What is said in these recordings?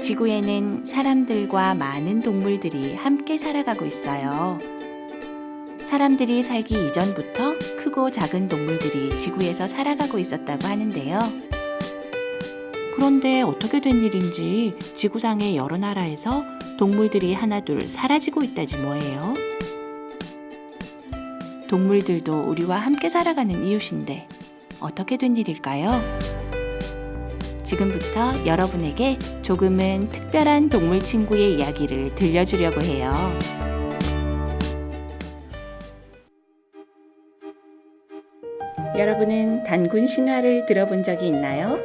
지구에는 사람들과 많은 동물들이 함께 살아가고 있어요. 사람들이 살기 이전부터 크고 작은 동물들이 지구에서 살아가고 있었다고 하는데요. 그런데 어떻게 된 일인지 지구상의 여러 나라에서 동물들이 하나둘 사라지고 있다지 뭐예요. 동물들도 우리와 함께 살아가는 이웃인데 어떻게 된 일일까요? 지금부터 여러분에게 조금은 특별한 동물 친구의 이야기를 들려주려고 해요. 여러분은 단군 신화를 들어본 적이 있나요?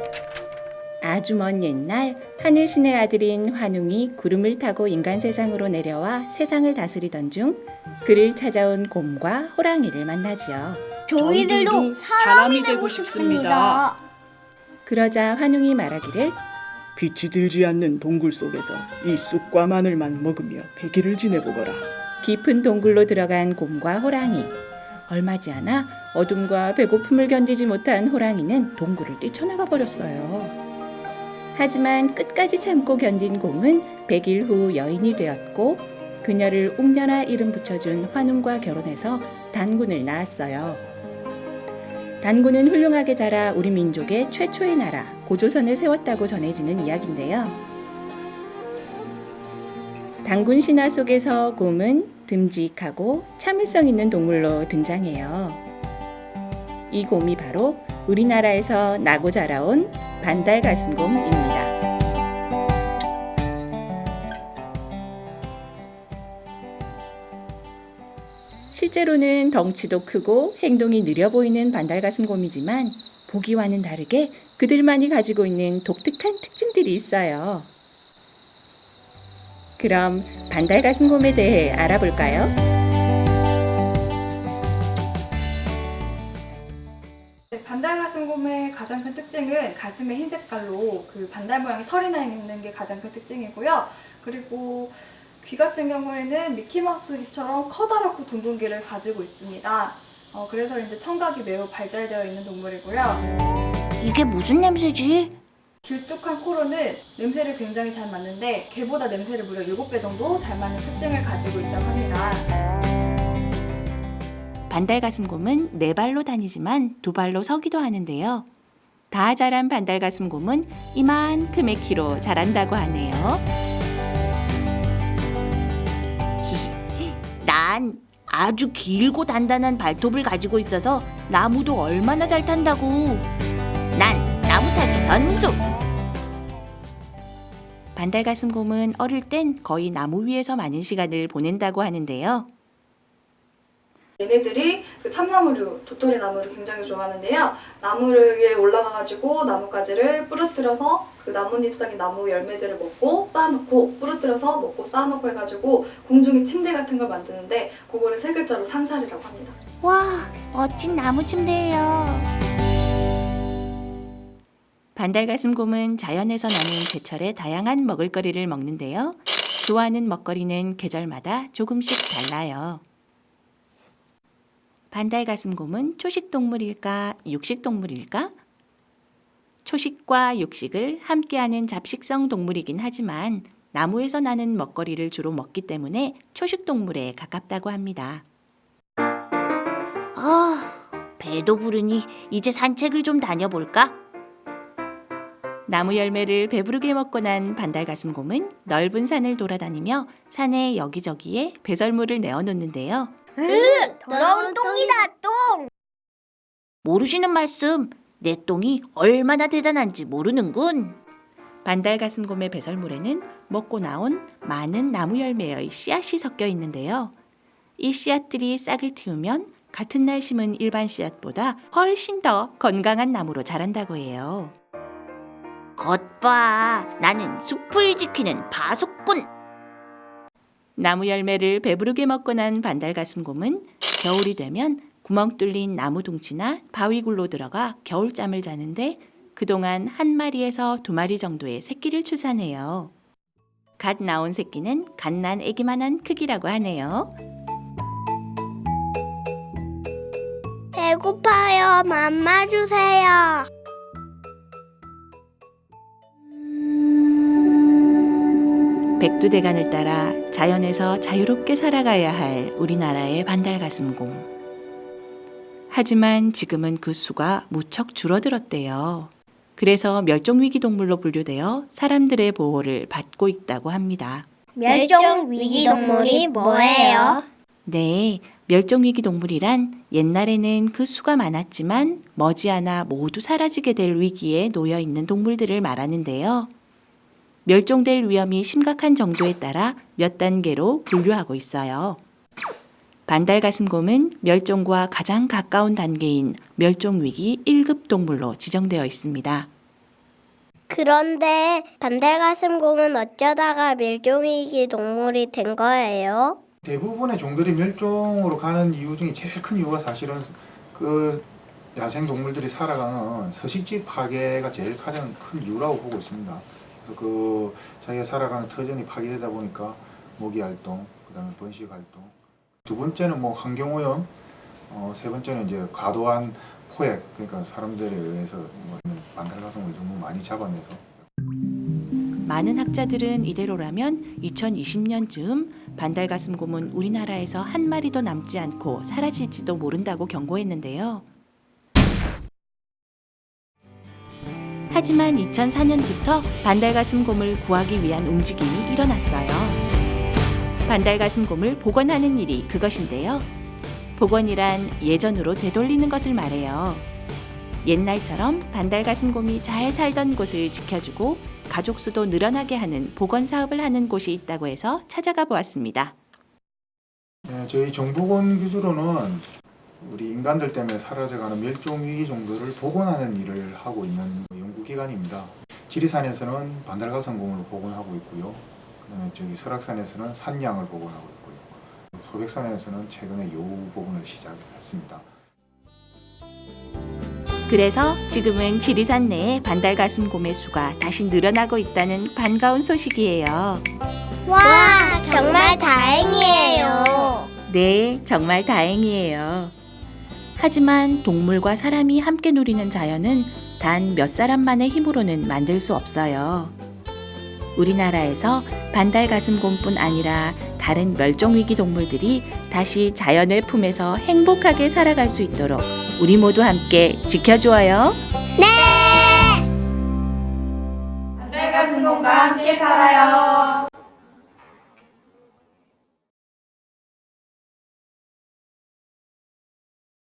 아주 먼 옛날 하늘신의 아들인 환웅이 구름을 타고 인간 세상으로 내려와 세상을 다스리던 중 그를 찾아온 곰과 호랑이를 만나지요. 저희들도 사람이 되고 싶습니다. 그러자 환웅이 말하기를 빛이 들지 않는 동굴 속에서 이 쑥과 마늘만 먹으며 100일을 지내보거라. 깊은 동굴로 들어간 곰과 호랑이. 얼마지 않아 어둠과 배고픔을 견디지 못한 호랑이는 동굴을 뛰쳐나가 버렸어요. 하지만 끝까지 참고 견딘 곰은 100일 후 여인이 되었고 그녀를 옥녀라 이름 붙여준 환웅과 결혼해서 단군을 낳았어요. 단군은 훌륭하게 자라 우리 민족의 최초의 나라 고조선을 세웠다고 전해지는 이야기인데요. 단군 신화 속에서 곰은 듬직하고 참을성 있는 동물로 등장해요. 이 곰이 바로 우리나라에서 나고 자라온 반달가슴곰입니다. 실제로는 덩치도 크고 행동이 느려 보이는 반달가슴곰이지만 보기와는 다르게 그들만이 가지고 있는 독특한 특징들이 있어요. 그럼 반달가슴곰에 대해 알아볼까요? 반달가슴곰의 가장 큰 특징은 가슴의 흰 색깔로 그 반달 모양의 털이 나 있는 게 가장 큰 특징이고요. 그리고 귀 같은 경우에는 미키마우스 귀처럼 커다랗고 둥근 귀를 가지고 있습니다. 그래서 이제 청각이 매우 발달되어 있는 동물이고요. 이게 무슨 냄새지? 길쭉한 코로는 냄새를 굉장히 잘 맡는데 개보다 냄새를 무려 7배 정도 잘 맡는 특징을 가지고 있다고 합니다. 반달가슴곰은 4발로 다니지만 2발로 서기도 하는데요. 다 자란 반달가슴곰은 이만큼의 키로 자란다고 하네요. 난 아주 길고 단단한 발톱을 가지고 있어서 나무도 얼마나 잘 탄다고. 난 나무 타기 선수. 반달가슴곰은 어릴 땐 거의 나무 위에서 많은 시간을 보낸다고 하는데요. 얘네들이 그 참나무류, 도토리 나무를 굉장히 좋아하는데요. 나무에 올라가가지고 나뭇가지를 부러뜨려서 그 나뭇잎사귀 나무 열매들을 먹고 쌓아놓고 부러뜨려서 먹고 쌓아놓고 해가지고 공중에 침대 같은 걸 만드는데 그거를 3글자로 산살이라고 합니다. 와, 멋진 나무 침대예요. 반달가슴곰은 자연에서 나는 제철에 다양한 먹을거리를 먹는데요. 좋아하는 먹거리는 계절마다 조금씩 달라요. 반달가슴곰은 초식동물일까, 육식동물일까? 초식과 육식을 함께하는 잡식성 동물이긴 하지만 나무에서 나는 먹거리를 주로 먹기 때문에 초식동물에 가깝다고 합니다. 배도 부르니 이제 산책을 좀 다녀볼까? 나무 열매를 배부르게 먹고 난 반달가슴곰은 넓은 산을 돌아다니며 산의 여기저기에 배설물을 내어놓는데요. 더러운 똥이다, 똥! 모르시는 말씀, 내 똥이 얼마나 대단한지 모르는군. 반달가슴곰의 배설물에는 먹고 나온 많은 나무 열매의 씨앗이 섞여 있는데요. 이 씨앗들이 싹을 틔우면 같은 날 심은 일반 씨앗보다 훨씬 더 건강한 나무로 자란다고 해요. 것 봐, 나는 숲을 지키는 바수꾼. 나무 열매를 배부르게 먹고 난 반달가슴곰은 겨울이 되면 구멍 뚫린 나무 둥치나 바위굴로 들어가 겨울잠을 자는데 그동안 1마리에서 2마리 정도의 새끼를 출산해요. 갓 나온 새끼는 갓난 애기만한 크기라고 하네요. 배고파요. 맘마 주세요. 백두대간을 따라 자연에서 자유롭게 살아가야 할 우리나라의 반달가슴곰. 하지만 지금은 그 수가 무척 줄어들었대요. 그래서 멸종위기 동물로 분류되어 사람들의 보호를 받고 있다고 합니다. 멸종 위기 동물이 뭐예요? 네, 멸종위기 동물이란 옛날에는 그 수가 많았지만 머지않아 모두 사라지게 될 위기에 놓여 있는 동물들을 말하는데요. 멸종될 위험이 심각한 정도에 따라 몇 단계로 분류하고 있어요. 반달가슴곰은 멸종과 가장 가까운 단계인 멸종위기 1급 동물로 지정되어 있습니다. 그런데 반달가슴곰은 어쩌다가 멸종위기 동물이 된 거예요? 대부분의 종들이 멸종으로 가는 이유 중에 제일 큰 이유가 사실은 그 야생 동물들이 살아가는 서식지 파괴가 제일 가장 큰 이유라고 보고 있습니다. 그래서 그 자기가 살아가는 터전이 파괴되다 보니까 모기 활동, 그다음에 번식 활동. 두 번째는 뭐 환경오염, 세 번째는 이제 과도한 포획, 그러니까 사람들에 의해서 뭐 반달가슴을 너무 많이 잡아내서. 많은 학자들은 이대로라면 2020년쯤 반달가슴곰은 우리나라에서 한 마리도 남지 않고 사라질지도 모른다고 경고했는데요. 하지만 2004년부터 반달가슴곰을 구하기 위한 움직임이 일어났어요. 반달가슴곰을 복원하는 일이 그것인데요. 복원이란 예전으로 되돌리는 것을 말해요. 옛날처럼 반달가슴곰이 잘 살던 곳을 지켜주고 가족 수도 늘어나게 하는 복원 사업을 하는 곳이 있다고 해서 찾아가 보았습니다. 네, 저희 정보원 기술로는 우리 인간들 때문에 사라져가는 멸종위기 종들을 복원하는 일을 하고 있는 연구기관입니다. 지리산에서는 반달가슴곰을 복원하고 있고요. 그다음에 저기 설악산에서는 산양을 복원하고 있고요. 소백산에서는 최근에 여우 복원을 시작했습니다. 그래서 지금은 지리산 내에 반달가슴곰의 수가 다시 늘어나고 있다는 반가운 소식이에요. 와, 정말 다행이에요. 네, 정말 다행이에요. 하지만 동물과 사람이 함께 누리는 자연은 단 몇 사람만의 힘으로는 만들 수 없어요. 우리나라에서 반달가슴곰뿐 아니라 다른 멸종위기 동물들이 다시 자연의 품에서 행복하게 살아갈 수 있도록 우리 모두 함께 지켜줘요. 반달가슴곰과 함께 살아요.